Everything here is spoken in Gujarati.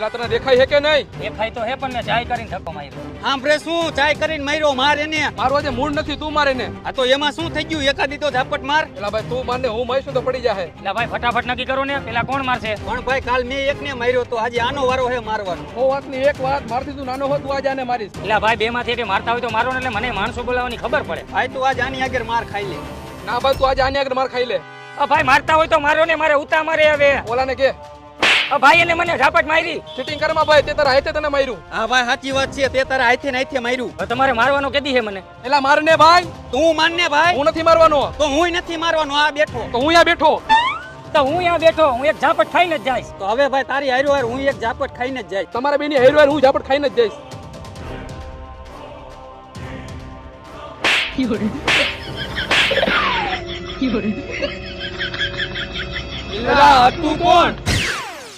પેલા તને દેખાય છે કે નહીં? દેખાય તો હે પણ મેં ચાય કરીને ધક્કો માર્યો. આંભળે શું ચાય કરીને માર્યો? માર એને. મારો આજે મૂડ નથી, તું મારે ને. આ તો એમાં શું થઈ ગયું? એકાદી તો ઝાપટ માર. પેલા ભાઈ તું મારને, હું મારીશું તો પડી જાહે. એટલે ભાઈ ફટાફટ નક્કી કરો ને, પેલા કોણ મારશે? પણ ભાઈ કાલ મેં એકને માર્યો તો આજે આનો વારો હે મારવાનો. ઓ વાતની એક વાત, મારથી તું નાનો હોત તું આજે આને મારીશ. એટલે ભાઈ બે માંથી એક મારતા હોય તો મારો ને, એટલે મને માણસો બોલાવવાની ખબર પડે. ભાઈ તું આજ આની આગળ માર ખાઈ લે. ના ભાઈ તું આજે આની આગળ માર ખાઈ લે. ભાઈ મારતા હોય તો મારો ને, મારે ઉતા મારે હવે. ઓલાને કે ભાઈ એને મને ઝાપટ મારી. ચીટિંગ કરમાં ભાઈ, તે તારા હાથે તને માર્યું. હા ભાઈ સાચી વાત છે, તે તારા હાથે ને હાથે માર્યું. હવે તમારે મારવાનો કેદી છે મને? એલા મારને ભાઈ. તું માનને ભાઈ. હું નથી મારવાનો. તો હુંય નથી મારવાનો. આ બેઠો તો હું અહીંયા બેઠો. તો હું અહીંયા બેઠો, હું એક ઝાપટ ખાઈને જ જઈશ. તો હવે ભાઈ તારી હાર્યો હાર હું એક ઝાપટ ખાઈને જ જાય. તમારા બેની હેરવાર હું ઝાપટ ખાઈને જ જઈશ. એલા તું કોણ?